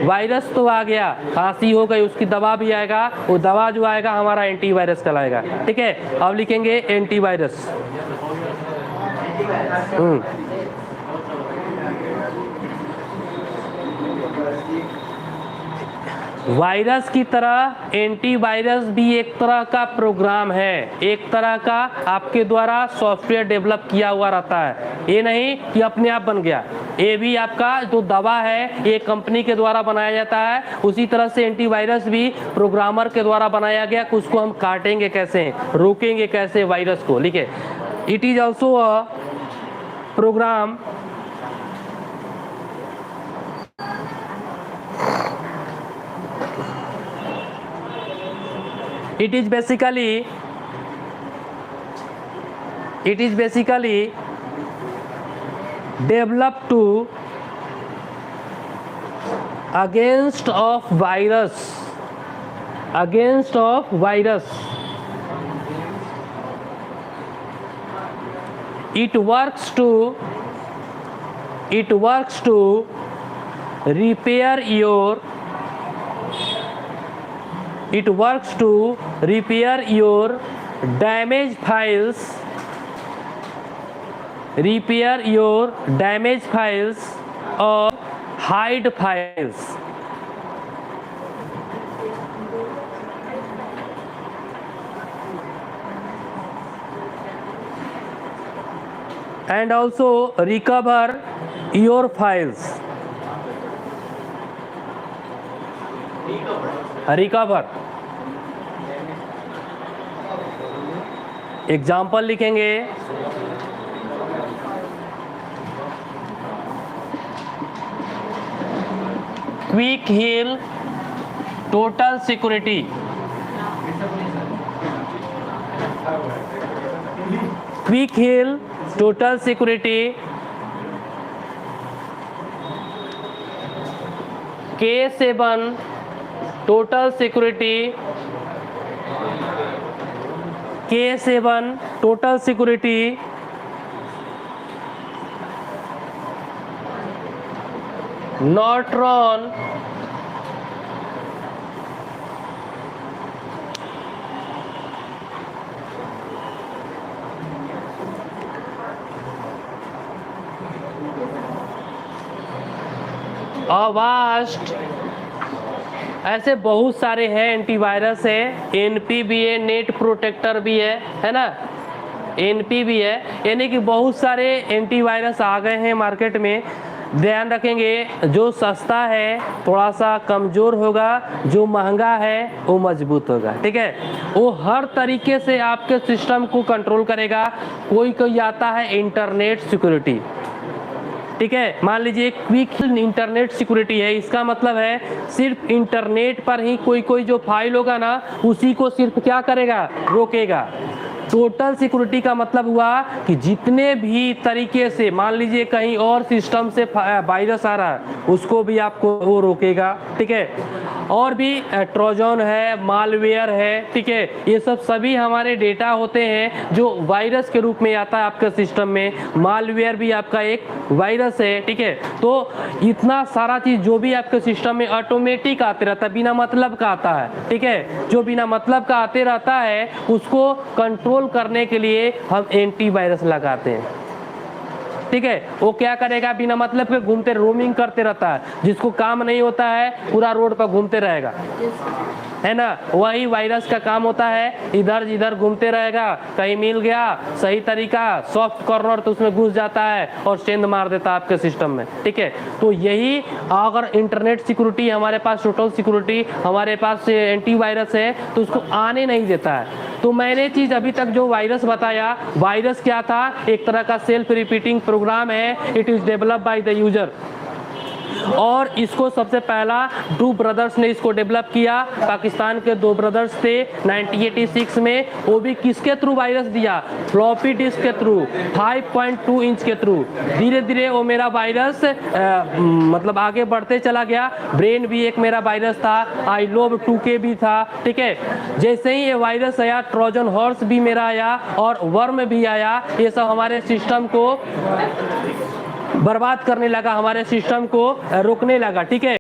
Virus तो आ गया, खांसी हो गई, उसकी दवा भी आएगा, वो दवा जो आएगा हमारा एंटीवायरस कहलाएगा। ठीक है, अब लिखेंगे एंटीवायरस। वायरस की तरह एंटीवायरस भी एक तरह का प्रोग्राम है, एक तरह का आपके द्वारा सॉफ्टवेयर डेवलप किया हुआ रहता है, ये नहीं कि अपने आप बन गया। ये भी आपका जो दवा है ये कंपनी के द्वारा बनाया जाता है, उसी तरह से एंटीवायरस भी प्रोग्रामर के द्वारा बनाया गया कि उसको हम काटेंगे कैसे, रोकेंगे कैसे वायरस को। लिखे, it is also a program it is basically developed to against of virus. It works to repair your damaged files or hide files. And also recover your files. Recover. Example लिखेंगे, quick heal total security, quick heal total security, K7 total security, K7 total security, Norton Avast, ऐसे बहुत सारे हैं antivirus है। NP भी है, net protector भी है ना, एनपी भी है, यानी कि बहुत सारे एंटीवायरस आ गए हैं मार्केट में। ध्यान रखेंगे, जो सस्ता है थोड़ा सा कमज़ोर होगा, जो महंगा है वो मजबूत होगा। ठीक है, वो हर तरीके से आपके सिस्टम को कंट्रोल करेगा। कोई आता है इंटरनेट सिक्योरिटी, ठीक है, मान लीजिए क्विक इंटरनेट सिक्योरिटी है, इसका मतलब है सिर्फ इंटरनेट पर ही कोई जो फाइल होगा ना उसी को सिर्फ क्या करेगा, रोकेगा। टोटल सिक्योरिटी का मतलब हुआ कि जितने भी तरीके से मान लीजिए कहीं और सिस्टम से वायरस आ रहा है उसको भी आपको वो रोकेगा। ठीक है, और भी ट्रोजन है, मालवेयर है, ठीक है, ये सब सभी हमारे डेटा होते हैं जो वायरस के रूप में आता है आपके सिस्टम में। मालवेयर भी आपका एक वायरस है। ठीक है, तो इतना सारा चीज जो भी आपके सिस्टम में ऑटोमेटिक आते रहता है, बिना मतलब का आता है। ठीक है, जो बिना मतलब का आते रहता है उसको कंट्रोल करने के लिए हम एंटीवायरस लगाते हैं। ठीक है, वो क्या करेगा, बिना मतलब के घूमते रोमिंग करते रहता है, जिसको काम नहीं होता है पूरा रोड पर घूमते रहेगा, है ना। वही वायरस का काम होता है, इधर जिधर घूमते रहेगा, कहीं मिल गया सही तरीका, सॉफ्ट कॉर्नर तो उसमें घुस जाता है और सेंध मार देता है आपके सिस्टम में। ठीक है, तो यही अगर इंटरनेट सिक्योरिटी हमारे पास, टोटल सिक्योरिटी हमारे पास एंटीवायरस है तो उसको आने नहीं देता है। तो मैंने चीज अभी तक जो वायरस बताया, वायरस क्या था, एक तरह का सेल्फ रिपीटिंग प्रोग्राम है। It is develop by the user, और इसको सबसे पहला दो ब्रदर्स ने इसको डेवलप किया। पाकिस्तान के दो ब्रदर्स थे 1986 में। वो भी किसके थ्रू वायरस दिया, फ्लॉपी डिस्क के थ्रू, 5.2 इंच के थ्रू। धीरे धीरे वो मेरा वायरस मतलब आगे बढ़ते चला गया। ब्रेन भी एक मेरा वायरस था, आई लोब 2K भी था। ठीक है, जैसे ही ये वायरस आया, ट्रोजन हॉर्स भी मेरा आया और वर्म भी आया। ये सब हमारे सिस्टम को बर्बाद करने लगा, हमारे सिस्टम को रोकने लगा। ठीक है।